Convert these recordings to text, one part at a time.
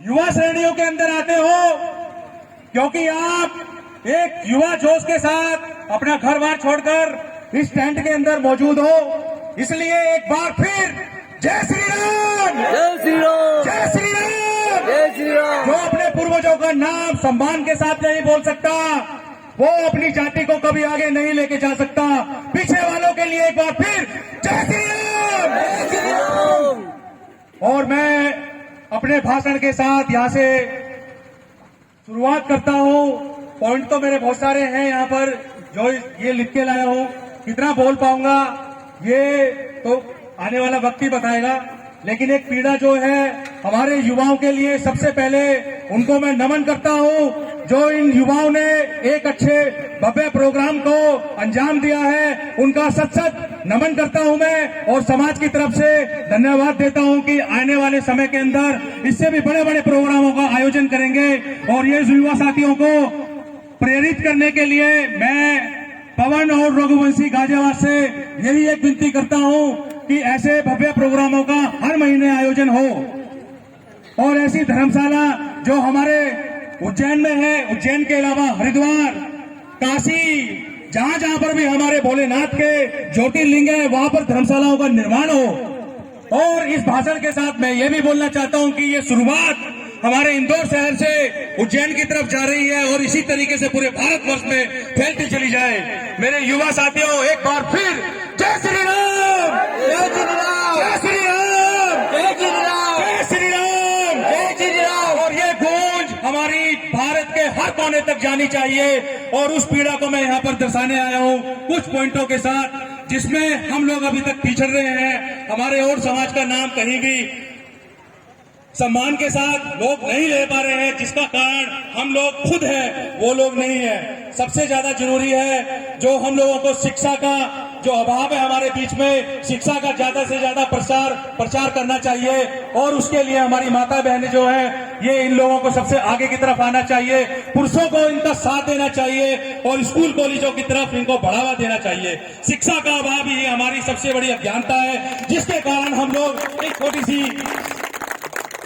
युवा श्रेणियों के अंदर आते हो क्योंकि आप एक युवा जोश के साथ अपना घर बार छोड़कर इस टेंट के अंदर मौजूद हो। इसलिए एक बार फिर जय श्री राम, जय श्री राम, जय श्री राम, जय श्री राम। जो अपने पूर्वजों का नाम सम्मान के साथ नहीं बोल सकता, वो अपनी जाति को कभी आगे नहीं लेके जा सकता। पीछे वालों के लिए एक बार फिर जय श्री राम, जय श्री राम। और मैं अपने भाषण के साथ यहां से शुरुआत करता हूं। पॉइंट तो मेरे बहुत सारे हैं यहाँ पर जो ये लिख के लाया हूं। कितना बोल पाऊंगा ये तो आने वाला वक्त ही बताएगा, लेकिन एक पीड़ा जो है हमारे युवाओं के लिए, सबसे पहले उनको मैं नमन करता हूं जो इन युवाओं ने एक अच्छे भव्य प्रोग्राम को अंजाम दिया है। उनका सच सच नमन करता हूं मैं, और समाज की तरफ से धन्यवाद देता हूं कि आने वाले समय के अंदर इससे भी बड़े बड़े प्रोग्रामों का आयोजन करेंगे। और ये युवा साथियों को प्रेरित करने के लिए मैं पवन और रघुवंशी गाजियाबाद से यही एक विनती करता हूं कि ऐसे भव्य प्रोग्रामों का हर महीने आयोजन हो, और ऐसी धर्मशाला जो हमारे उज्जैन में है, उज्जैन के अलावा हरिद्वार, काशी, जहां जहां पर भी हमारे भोलेनाथ के ज्योतिर्लिंग है, वहां पर धर्मशालाओं का निर्माण हो। और इस भाषण के साथ मैं ये भी बोलना चाहता हूं कि ये शुरुआत हमारे इंदौर शहर से उज्जैन की तरफ जा रही है और इसी तरीके से पूरे भारतवर्ष में फैलती चली जाए। मेरे युवा साथियों, एक बार फिर जय श्री राम, जय श्री राम, जय श्री राम, जय श्री राम, जय श्री राम, जय श्री राम। और ये गूंज हमारी भारत के हर कोने तक जानी चाहिए। और उस पीड़ा को मैं यहाँ पर दर्शाने आया हूँ कुछ पॉइंटों के साथ, जिसमें हम लोग अभी तक पिछड़ रहे हैं। हमारे और समाज का नाम कहीं भी सम्मान के साथ लोग नहीं ले पा रहे हैं, जिसका कारण हम लोग खुद हैं, वो लोग नहीं है। सबसे ज्यादा जरूरी है जो हम लोगों को शिक्षा का जो अभाव है हमारे बीच में, शिक्षा का ज्यादा से ज्यादा प्रचार करना चाहिए। और उसके लिए हमारी माता बहनें जो है, ये इन लोगों को सबसे आगे की तरफ आना चाहिए। पुरुषों को इनका साथ देना चाहिए और स्कूल कॉलेजों की तरफ इनको बढ़ावा देना चाहिए। शिक्षा का अभाव ही हमारी सबसे बड़ी अज्ञानता है, जिसके कारण हम लोग एक छोटी सी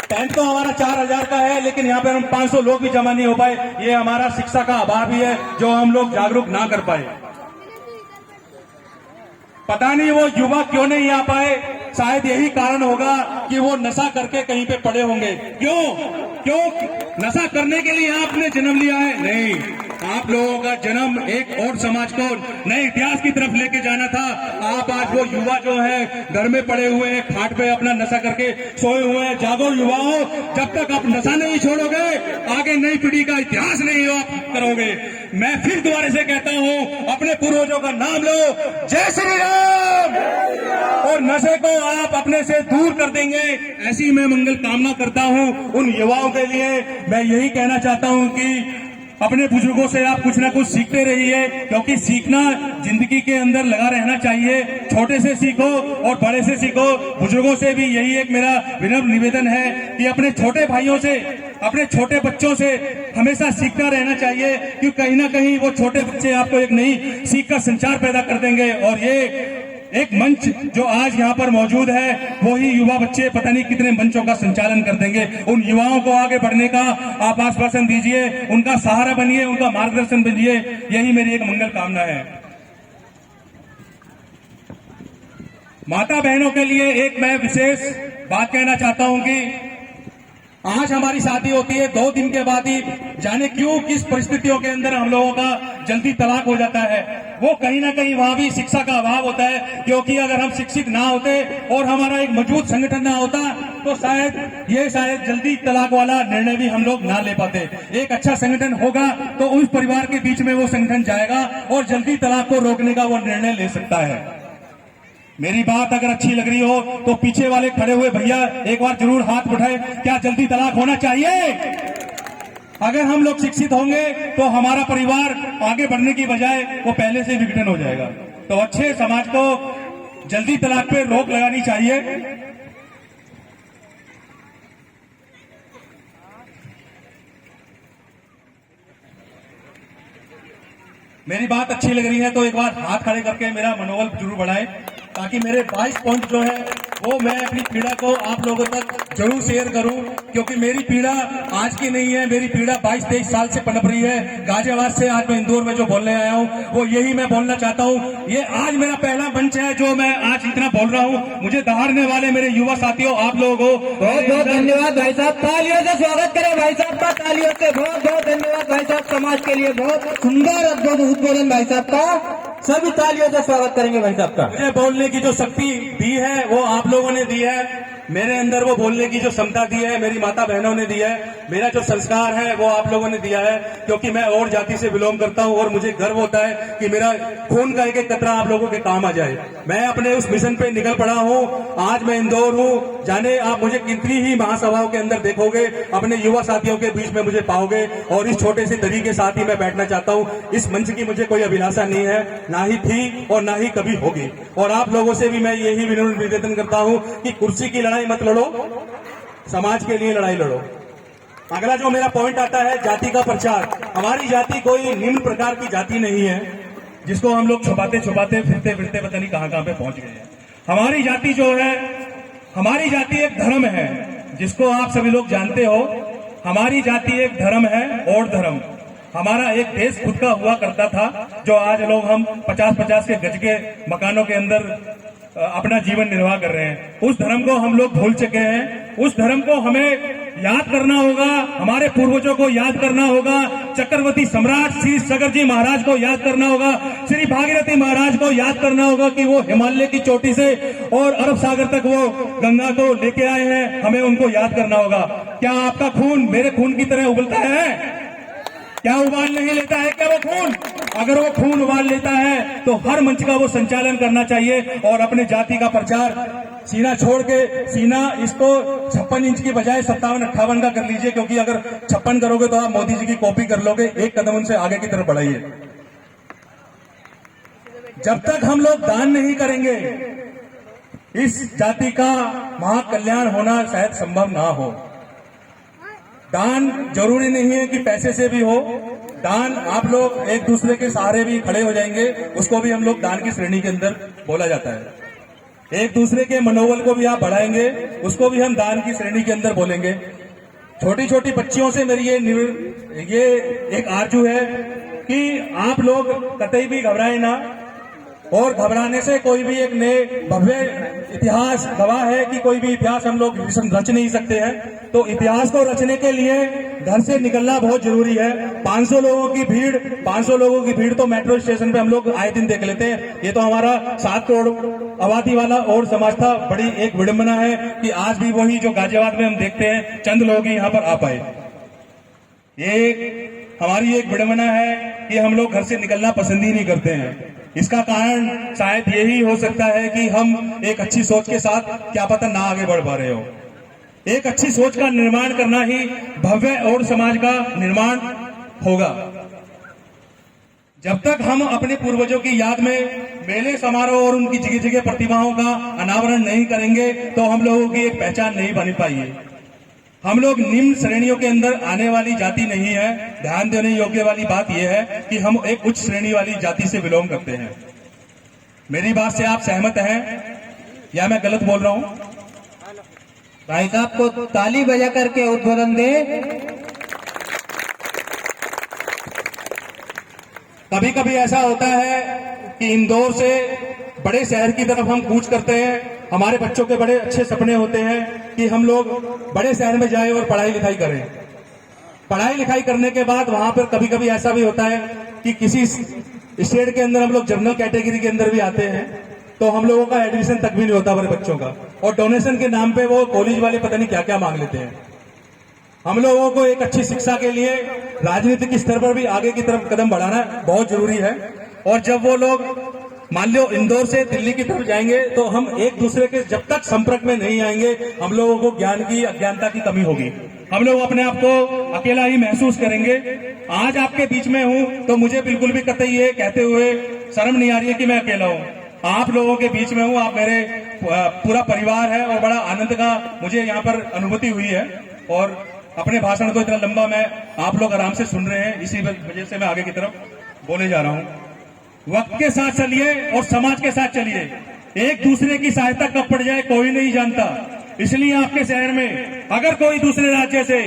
टेंट तो हमारा 4000 का है, लेकिन यहाँ पे हम 500 लोग भी जमा नहीं हो पाए। ये हमारा शिक्षा का अभाव ही है जो हम लोग जागरूक ना कर पाए। पता नहीं वो युवा क्यों नहीं आ पाए, शायद यही कारण होगा कि वो नशा करके कहीं पे पड़े होंगे। क्यों नशा करने के लिए आपने जन्म लिया है? नहीं, आप लोगों का जन्म एक और समाज को नए इतिहास की तरफ लेके जाना था। आप आज वो युवा जो है घर में पड़े हुए हैं, खाट पे अपना नशा करके सोए हुए हैं। जागो युवाओं, जब तक आप नशा नहीं छोड़ोगे, आगे नई पीढ़ी का इतिहास नहीं आप करोगे। मैं फिर दोबारा से कहता हूं, अपने पूर्वजों का नाम लो, जय श्री राम, और नशे को आप अपने से दूर कर देंगे, ऐसी मैं मंगल कामना करता हूं। उन युवाओं के लिए मैं यही कहना चाहता हूं कि अपने बुजुर्गों से आप कुछ ना कुछ सीखते रहिए, क्योंकि सीखना जिंदगी के अंदर लगा रहना चाहिए। छोटे से सीखो और बड़े से सीखो। बुजुर्गों से भी यही एक मेरा विनम्र निवेदन है कि अपने छोटे भाइयों से, अपने छोटे बच्चों से हमेशा सीखता रहना चाहिए, क्योंकि कहीं ना कहीं वो छोटे बच्चे आपको एक नई सीख का संचार पैदा कर देंगे। और ये एक मंच जो आज यहाँ पर मौजूद है, वही युवा बच्चे पता नहीं कितने मंचों का संचालन कर देंगे। उन युवाओं को आगे बढ़ने का आप आश्वासन दीजिए, उनका सहारा बनिए, उनका मार्गदर्शन बनिए। यही मेरी एक मंगल कामना है। माता बहनों के लिए एक मैं विशेष बात कहना चाहता हूं कि आज हमारी शादी होती है, 2 दिन के बाद ही जाने क्यों किस परिस्थितियों के अंदर हम लोगों का जल्दी तलाक हो जाता है। वो कहीं ना कहीं वहां भी शिक्षा का अभाव होता है, क्योंकि अगर हम शिक्षित ना होते और हमारा एक मजबूत संगठन ना होता तो शायद जल्दी तलाक वाला निर्णय भी हम लोग ना ले पाते। एक अच्छा संगठन होगा तो उस परिवार के बीच में वो संगठन जाएगा और जल्दी तलाक को रोकने का वो निर्णय ले सकता है। मेरी बात अगर अच्छी लग रही हो तो पीछे वाले खड़े हुए भैया एक बार जरूर हाथ उठाए, क्या जल्दी तलाक होना चाहिए? अगर हम लोग शिक्षित होंगे तो हमारा परिवार आगे बढ़ने की बजाय वो पहले से विघटन हो जाएगा। तो अच्छे समाज को जल्दी तलाक पे रोक लगानी चाहिए। मेरी बात अच्छी लग रही है तो एक बार हाथ खड़े करके मेरा मनोबल जरूर बढ़ाएं, ताकि मेरे 22 पॉइंट जो है वो मैं अपनी पीड़ा को आप लोगों तक जरूर शेयर करूं, क्योंकि मेरी पीड़ा आज की नहीं है। मेरी पीड़ा 22-23 साल से पनप रही है। गाजियाबाद से आज मैं इंदौर में जो बोलने आया हूं वो यही मैं बोलना चाहता हूं। ये आज मेरा पहला मंच है जो मैं आज इतना बोल रहा हूं। मुझे दहाड़ने वाले मेरे युवा साथियों, आप लोगों को बहुत बहुत धन्यवाद भाई साहब। तालियों से स्वागत करें भाई साहब का, तालियों से बहुत बहुत धन्यवाद भाई साहब। समाज के लिए बहुत सुंदर उद्बोधन भाई साहब का, सभी तालियों से स्वागत करेंगे भाई साहब का। मुझे बोलने की जो शक्ति दी है वो आप लोगों ने दी है। मेरे अंदर वो बोलने की जो क्षमता दी है मेरी माता बहनों ने दी है। मेरा जो संस्कार है वो आप लोगों ने दिया है, क्योंकि मैं और जाति से बिलोंग करता हूं और मुझे गर्व होता है कि मेरा खून का एक एक कतरा आप लोगों के काम आ जाए। मैं अपने उस मिशन पे निकल पड़ा हूं। आज मैं इंदौर हूं, जाने आप मुझे कितनी ही महासभाओं के अंदर देखोगे, अपने युवा साथियों के बीच में मुझे पाओगे, और इस छोटे से तरीके के साथ ही मैं बैठना चाहता हूं। इस मंच की मुझे कोई अभिलाषा नहीं है, ना ही थी और ना ही कभी होगी। और आप लोगों से भी मैं यही विनम्र निवेदन करता हूं कि कुर्सी की लड़ाई मत लड़ो, समाज के लिए लड़ाई लड़ो। अगला जो मेरा पॉइंट आता है जाति का प्रचार। हमारी जाति कोई निम्न प्रकार की जाति नहीं है जिसको हम लोग छुपाते छुपाते फिरते फिरते पता नहीं कहां कहां पे पहुंच गए हैं। हमारी जाति जो है, हमारी जाति एक धर्म है जिसको आप सभी लोग जानते हो। हमारी जाति एक धर्म है और धर्म। हमारा एक देश खुद का हुआ करता था, जो आज लोग हम 50-50 के गज के मकानों के अंदर अपना जीवन निर्वाह कर रहे हैं। उस धर्म को हम लोग भूल चुके हैं। उस धर्म को हमें याद करना होगा, हमारे पूर्वजों को याद करना होगा। चक्रवर्ती सम्राट श्री सगर जी महाराज को याद करना होगा, श्री भागीरथी महाराज को याद करना होगा कि वो हिमालय की चोटी से और अरब सागर तक वो गंगा को लेके आए हैं। हमें उनको याद करना होगा। क्या आपका खून मेरे खून की तरह उबलता है? क्या उबाल नहीं लेता है क्या वो खून? अगर वो खून उबाल लेता है तो हर मंच का वो संचालन करना चाहिए और अपने जाति का प्रचार सीना छोड़ के, सीना इसको 56 इंच की बजाय 57-58 का कर लीजिए, क्योंकि अगर 56 करोगे तो आप मोदी जी की कॉपी कर लोगे। एक कदम उनसे आगे की तरफ बढ़ाइए। जब तक हम लोग दान नहीं करेंगे इस जाति का महाकल्याण होना शायद संभव ना हो। दान जरूरी नहीं है कि पैसे से भी हो। दान आप लोग एक दूसरे के सहारे भी खड़े हो जाएंगे, उसको भी हम लोग दान की श्रेणी के अंदर बोला जाता है। एक दूसरे के मनोबल को भी आप बढ़ाएंगे, उसको भी हम दान की श्रेणी के अंदर बोलेंगे। छोटी छोटी बच्चियों से मेरी ये एक आरजू है कि आप लोग कतई भी घबराए ना, और घबराने से कोई भी एक नए भव्य इतिहास गवाह है कि कोई भी इतिहास हम लोग रच नहीं सकते हैं। तो इतिहास को रचने के लिए घर से निकलना बहुत जरूरी है। 500 लोगों की भीड़ तो मेट्रो स्टेशन पे हम लोग आए दिन देख लेते हैं। ये तो हमारा 7 करोड़ आबादी वाला और समाज था। बड़ी एक विडंबना है कि आज भी वही जो गाजियाबाद में हम देखते हैं चंद लोग ही यहाँ पर आ पाए। ये हमारी एक विडंबना है कि हम लोग घर से निकलना पसंद ही नहीं करते हैं। इसका कारण शायद यही हो सकता है कि हम एक अच्छी सोच के साथ क्या पता ना आगे बढ़ पा रहे हो। एक अच्छी सोच का निर्माण करना ही भव्य और समाज का निर्माण होगा। जब तक हम अपने पूर्वजों की याद में मेले समारोह और उनकी जगह जगह प्रतिभाओं का अनावरण नहीं करेंगे तो हम लोगों की एक पहचान नहीं बन पाई। हम लोग निम्न श्रेणियों के अंदर आने वाली जाति नहीं है। ध्यान देने योग्य वाली बात यह है कि हम एक उच्च श्रेणी वाली जाति से बिलोंग करते हैं। मेरी बात से आप सहमत हैं या मैं गलत बोल रहा हूं? भाई साहब को ताली बजा करके उद्बोधन दे। कभी कभी ऐसा होता है कि इंदौर से बड़े शहर की तरफ हम कूच करते हैं। हमारे बच्चों के बड़े अच्छे सपने होते हैं कि हम लोग बड़े शहर में जाएं और पढ़ाई लिखाई करें। पढ़ाई लिखाई करने के बाद वहां पर कभी कभी ऐसा भी होता है कि किसी स्टेट के अंदर हम लोग जनरल कैटेगरी के अंदर भी आते हैं, तो हम लोगों का एडमिशन तक भी नहीं होता हमारे बच्चों का, और डोनेशन के नाम पे वो कॉलेज वाले पता नहीं क्या क्या मांग लेते हैं। हम लोगों को एक अच्छी शिक्षा के लिए राजनीतिक स्तर पर भी आगे की तरफ कदम बढ़ाना बहुत जरूरी है। और जब वो लोग मान लो इंदौर से दिल्ली की तरफ जाएंगे तो हम एक दूसरे के जब तक संपर्क में नहीं आएंगे हम लोगों को ज्ञान की अज्ञानता की कमी होगी। हम लोग अपने आप को अकेला ही महसूस करेंगे। आज आपके बीच में हूं तो मुझे बिल्कुल भी कतई ये कहते हुए शर्म नहीं आ रही है कि मैं अकेला हूं। आप लोगों के बीच में हूं, आप मेरे पूरा परिवार है और बड़ा आनंद का मुझे यहाँ पर अनुभूति हुई है। और अपने भाषण को इतना लंबा मैं आप लोग आराम से सुन रहे हैं, इसी वजह से मैं आगे की तरफ बोले जा रहा हूं। वक्त के साथ चलिए और समाज के साथ चलिए। एक दूसरे की सहायता कब पड़ जाए कोई नहीं जानता। इसलिए आपके शहर में अगर कोई दूसरे राज्य से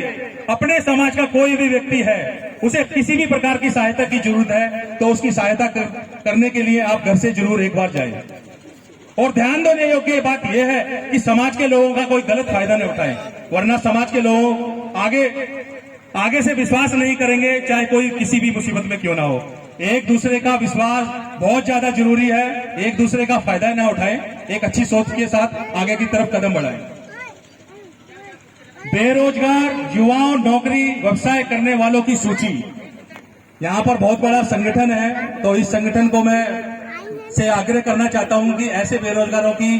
अपने समाज का कोई भी व्यक्ति है, उसे किसी भी प्रकार की सहायता की जरूरत है, तो उसकी सहायता करने के लिए आप घर से जरूर एक बार जाएं। और ध्यान देने योग्य बात यह है कि समाज के लोगों का कोई गलत फायदा न उठाएं, वरना समाज के लोग आगे से विश्वास नहीं करेंगे, चाहे कोई किसी भी मुसीबत में क्यों ना हो। एक दूसरे का विश्वास बहुत ज्यादा जरूरी है। एक दूसरे का फायदा ना उठाएं, एक अच्छी सोच के साथ आगे की तरफ कदम बढ़ाएं। बेरोजगार युवाओं, नौकरी, व्यवसाय करने वालों की सूची, यहाँ पर बहुत बड़ा संगठन है, तो इस संगठन को मैं से आग्रह करना चाहता हूं कि ऐसे बेरोजगारों की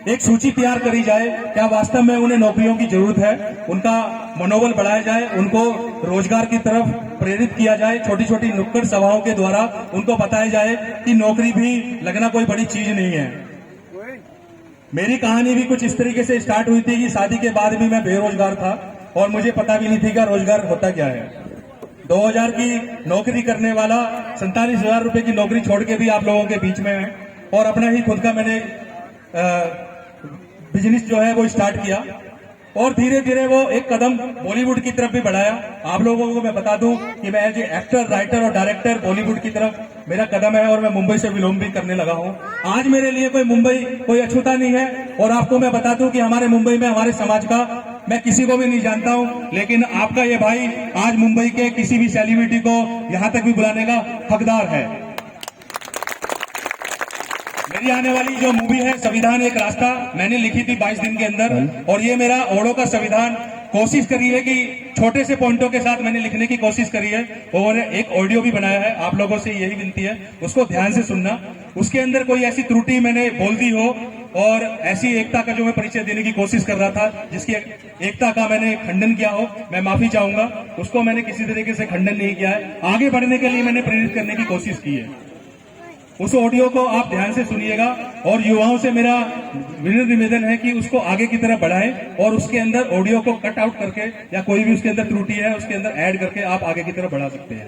एक सूची तैयार करी जाए। क्या वास्तव में उन्हें नौकरियों की जरूरत है, उनका मनोबल बढ़ाया जाए, उनको रोजगार की तरफ प्रेरित किया जाए। छोटी छोटी नुक्कड़ सभाओं के द्वारा उनको बताया जाए कि नौकरी भी लगना कोई बड़ी चीज नहीं है। मेरी कहानी भी कुछ इस तरीके से स्टार्ट हुई थी कि शादी के बाद भी मैं बेरोजगार था और मुझे पता भी नहीं थी कि रोजगार होता क्या है। 2000 की नौकरी करने वाला 47,000 रुपए की नौकरी छोड़ के भी आप लोगों के बीच में है और अपना ही खुद का मैंने बिजनेस जो है वो स्टार्ट किया और धीरे धीरे वो एक कदम बॉलीवुड की तरफ भी बढ़ाया। आप लोगों को मैं बता दूं कि मैं एज एक्टर, राइटर और डायरेक्टर बॉलीवुड की तरफ मेरा कदम है और मैं मुंबई से विलोम भी करने लगा हूं। आज मेरे लिए कोई मुंबई कोई अछूता नहीं है और आपको मैं बता दूं कि हमारे मुंबई में हमारे समाज का मैं किसी को भी नहीं जानता हूं, लेकिन आपका ये भाई आज मुंबई के किसी भी सेलिब्रिटी को यहां तक भी बुलाने का हकदार है। मेरी आने वाली जो मूवी है संविधान एक रास्ता, मैंने लिखी थी 22 दिन के अंदर और ये मेरा ओड़ो का संविधान कोशिश करी है कि छोटे से पॉइंटों के साथ मैंने लिखने की कोशिश करी है और एक ऑडियो भी बनाया है। आप लोगों से यही विनती है उसको ध्यान से सुनना। उसके अंदर कोई ऐसी त्रुटि मैंने बोल दी हो और ऐसी एकता का जो मैं परिचय देने की कोशिश कर रहा था, जिसकी एकता का मैंने खंडन किया हो, मैं माफी चाहूंगा। उसको मैंने किसी तरीके से खंडन नहीं किया है, आगे बढ़ने के लिए मैंने प्रेरित करने की कोशिश की है। उस ऑडियो को आप ध्यान से सुनिएगा और युवाओं से मेरा विनम्र निवेदन है कि उसको आगे की तरफ बढ़ाएं और उसके अंदर ऑडियो को कट आउट करके या कोई भी उसके अंदर त्रुटि है उसके अंदर ऐड करके आप आगे की तरफ बढ़ा सकते हैं।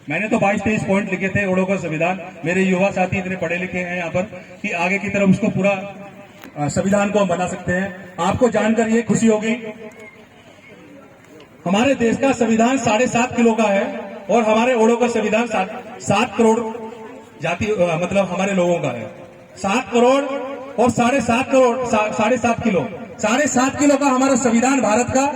मैंने तो 22-23 पॉइंट लिखे थे ओड़ो का संविधान। मेरे युवा साथी इतने पढ़े लिखे हैं यहाँ पर कि आगे की तरफ उसको पूरा संविधान को हम बना सकते हैं। आपको जानकर ये खुशी होगी, हमारे देश का संविधान 7.5 किलो का है और हमारे ओड़ो का संविधान 7 करोड़ जाति मतलब हमारे लोगों का है। 7 करोड़ और 7.5 करोड़ 7.5 किलो 7.5 किलो का हमारा संविधान भारत का,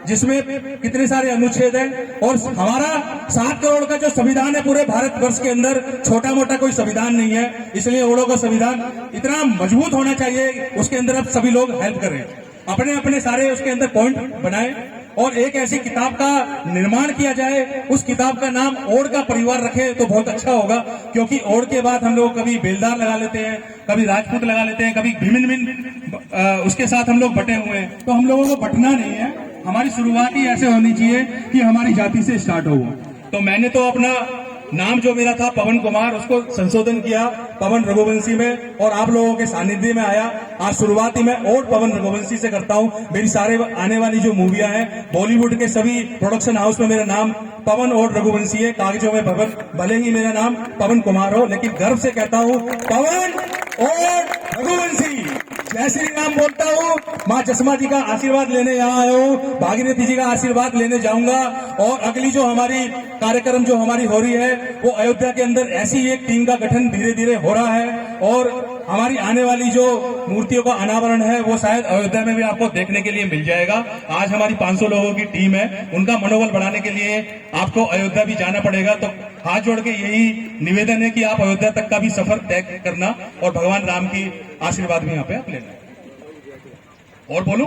जिसमें कितने सारे अनुच्छेद हैं और हमारा 7 करोड़ का जो संविधान है पूरे भारतवर्ष के अंदर छोटा मोटा कोई संविधान नहीं है। इसलिए ओड़ो का संविधान इतना मजबूत होना चाहिए, उसके अंदर अब सभी लोग हेल्प करें, अपने अपने सारे उसके अंदर पॉइंट बनाएं और एक ऐसी किताब का निर्माण किया जाए। उस किताब का नाम ओड़ का परिवार रखे तो बहुत अच्छा होगा, क्योंकि ओड़ के बाद हम लोग कभी बेलदार लगा लेते हैं, कभी राजपूत लगा लेते हैं, कभी भिन्न उसके साथ हम लोग बटे हुए हैं। तो हम लोगों को बटना नहीं है, हमारी शुरुआत ही ऐसे होनी चाहिए कि हमारी जाति से स्टार्ट हो। तो मैंने तो अपना नाम जो मेरा था पवन कुमार, उसको संशोधन किया पवन रघुवंशी में और आप लोगों के सानिध्य में आया। आज शुरुआत ही मैं और पवन रघुवंशी से करता हूं। मेरी सारे आने वाली जो मूवियां हैं बॉलीवुड के सभी प्रोडक्शन हाउस में मेरा नाम पवन और रघुवंशी है। कागजों में भवन भले ही मेरा नाम पवन कुमार हो, लेकिन गर्व से कहता हूं पवन और रघुवंशी। जय श्री राम बोलता हूँ। माँ चश्मा जी का आशीर्वाद लेने यहाँ आया हूँ, भागीरथी जी का आशीर्वाद लेने जाऊंगा और अगली जो हमारी कार्यक्रम जो हमारी हो रही है वो अयोध्या के अंदर ऐसी एक टीम का गठन धीरे धीरे हो रहा है और हमारी आने वाली जो मूर्तियों का अनावरण है वो शायद अयोध्या में भी आपको देखने के लिए मिल जाएगा। आज हमारी 500 लोगों की टीम है, उनका मनोबल बढ़ाने के लिए आपको अयोध्या भी जाना पड़ेगा। तो हाथ जोड़ के यही निवेदन है कि आप अयोध्या तक का भी सफर तय करना और भगवान राम की आशीर्वाद भी यहाँ पे आप लेना। और बोलो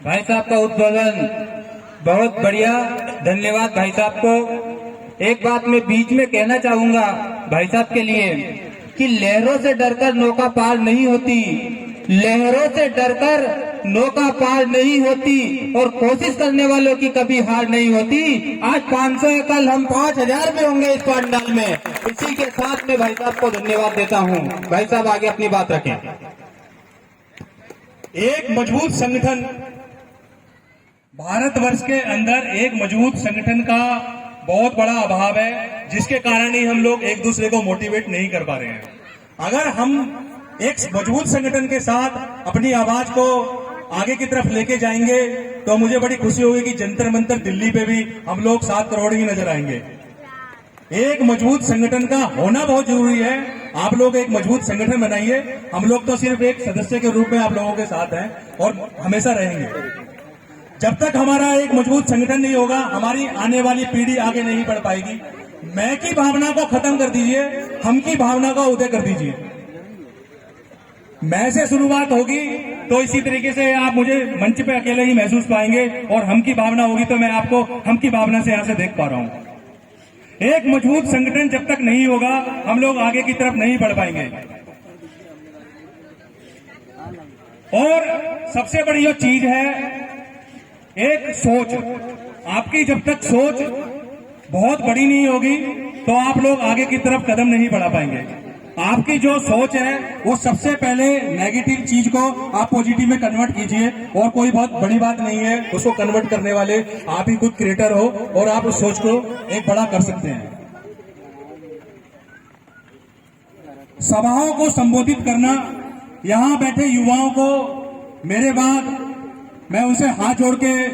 भाई साहब का उद्बोधन बहुत बढ़िया, धन्यवाद भाई साहब को। एक बात मैं बीच में कहना चाहूंगा भाई साहब के लिए कि लहरों से डरकर नौका पार नहीं होती, लहरों से डरकर नौका पार नहीं होती और कोशिश करने वालों की कभी हार नहीं होती। आज 500 है, कल हम 5000 में होंगे इस पंडाल में। इसी के साथ में भाई साहब को धन्यवाद देता हूं। भाई साहब आगे अपनी बात रखें। एक मजबूत संगठन, भारतवर्ष के अंदर एक मजबूत संगठन का बहुत बड़ा अभाव है। जिसके कारण ही हम लोग एक दूसरे को मोटिवेट नहीं कर पा रहे हैं। अगर हम एक मजबूत संगठन के साथ अपनी आवाज को आगे की तरफ लेके जाएंगे तो मुझे बड़ी खुशी होगी कि जंतर मंतर दिल्ली पे भी हम लोग 7 करोड़ ही नजर आएंगे। एक मजबूत संगठन का होना बहुत जरूरी है। आप लोग एक मजबूत संगठन बनाइए। हम लोग तो सिर्फ एक सदस्य के रूप में आप लोगों के साथ हैं और हमेशा रहेंगे। जब तक हमारा एक मजबूत संगठन नहीं होगा, हमारी आने वाली पीढ़ी आगे नहीं बढ़ पाएगी। मैं की भावना को खत्म कर दीजिए, हम की भावना को उदय कर दीजिए। मैं से शुरुआत होगी तो इसी तरीके से आप मुझे मंच पे अकेले ही महसूस पाएंगे, और हम की भावना होगी तो मैं आपको हम की भावना से यहां से देख पा रहा हूं। एक मजबूत संगठन जब तक नहीं होगा, हम लोग आगे की तरफ नहीं बढ़ पाएंगे। और सबसे बड़ी जो चीज है, एक सोच। आपकी जब तक सोच बहुत बड़ी नहीं होगी तो आप लोग आगे की तरफ कदम नहीं बढ़ा पाएंगे। आपकी जो सोच है वो सबसे पहले नेगेटिव चीज को आप पॉजिटिव में कन्वर्ट कीजिए, और कोई बहुत बड़ी बात नहीं है। उसको कन्वर्ट करने वाले आप ही खुद क्रिएटर हो, और आप उस सोच को एक बड़ा कर सकते हैं। सभाओं को संबोधित करना, यहां बैठे युवाओं को मेरे बाद मैं उनसे हाथ जोड़ के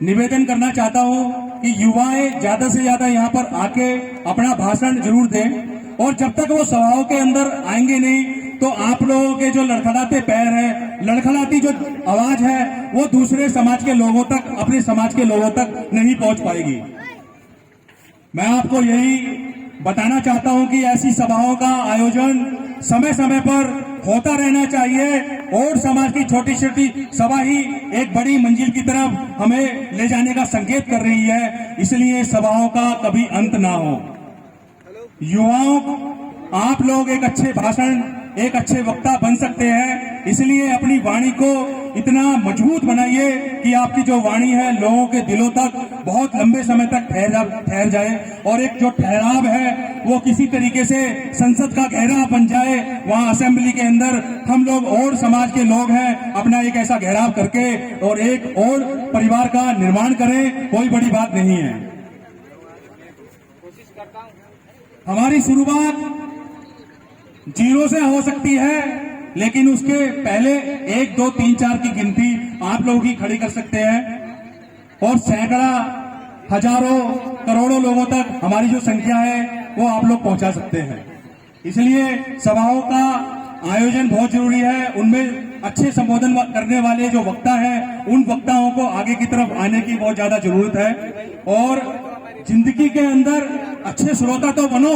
निवेदन करना चाहता हूं कि युवाएं ज्यादा से ज्यादा यहां पर आके अपना भाषण जरूर दें, और जब तक वो सभाओं के अंदर आएंगे नहीं तो आप लोगों के जो लड़खड़ाते पैर हैं, लड़खड़ाती जो आवाज है, वो दूसरे समाज के लोगों तक, अपने समाज के लोगों तक नहीं पहुंच पाएगी। मैं आपको यही बताना चाहता हूं कि ऐसी सभाओं का आयोजन समय समय पर होता रहना चाहिए, और समाज की छोटी छोटी सभा ही एक बड़ी मंजिल की तरफ हमें ले जाने का संकेत कर रही है। इसलिए सभाओं का कभी अंत ना हो। युवाओं, आप लोग एक अच्छे भाषण, एक अच्छे वक्ता बन सकते हैं। इसलिए अपनी वाणी को इतना मजबूत बनाइए कि आपकी जो वाणी है लोगों के दिलों तक बहुत लंबे समय तक ठहर जाए, और एक जो ठहराव है वो किसी तरीके से संसद का घेराव बन जाए। वहां असेंबली के अंदर हम लोग और समाज के लोग हैं, अपना एक ऐसा घेराव करके और एक और परिवार का निर्माण करें। कोई बड़ी बात नहीं है। हमारी शुरुआत 0 से हो सकती है, लेकिन उसके पहले 1, 2, 3, 4 की गिनती आप लोग ही खड़ी कर सकते हैं, और सैकड़ा, हजारों, करोड़ों लोगों तक हमारी जो संख्या है वो आप लोग पहुंचा सकते हैं। इसलिए सभाओं का आयोजन बहुत जरूरी है। उनमें अच्छे संबोधन करने वाले जो वक्ता हैं, उन वक्ताओं को आगे की तरफ आने की बहुत ज्यादा जरूरत है। और जिंदगी के अंदर अच्छे श्रोता तो बनो,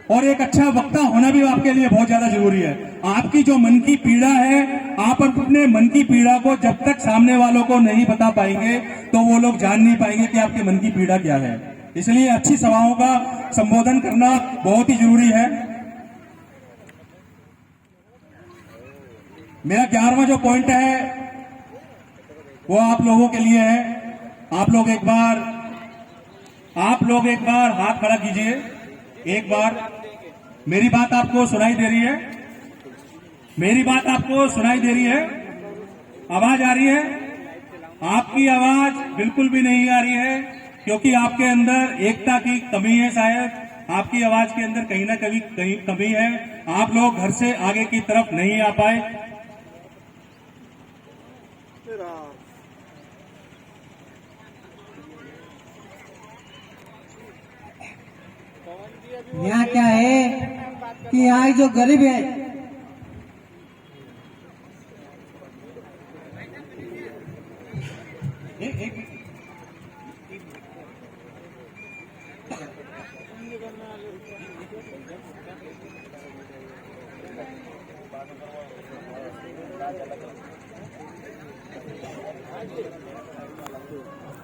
और एक अच्छा वक्ता होना भी आपके लिए बहुत ज्यादा जरूरी है। आपकी जो मन की पीड़ा है, आप अपने मन की पीड़ा को जब तक सामने वालों को नहीं बता पाएंगे तो वो लोग जान नहीं पाएंगे कि आपके मन की पीड़ा क्या है। इसलिए अच्छी सभाओं का संबोधन करना बहुत ही जरूरी है। मेरा 11वां जो पॉइंट है वो आप लोगों के लिए है। आप लोग एक बार हाथ खड़ा कीजिए। एक बार मेरी बात आपको सुनाई दे रही है? मेरी बात आपको सुनाई दे रही है? आवाज आ रही है? आपकी आवाज बिल्कुल भी नहीं आ रही है, क्योंकि आपके अंदर एकता की कमी है। शायद आपकी आवाज के अंदर कहीं ना कहीं कमी है। आप लोग घर से आगे की तरफ नहीं आ पाए। यहाँ क्या है कि यहाँ जो गरीब है, एक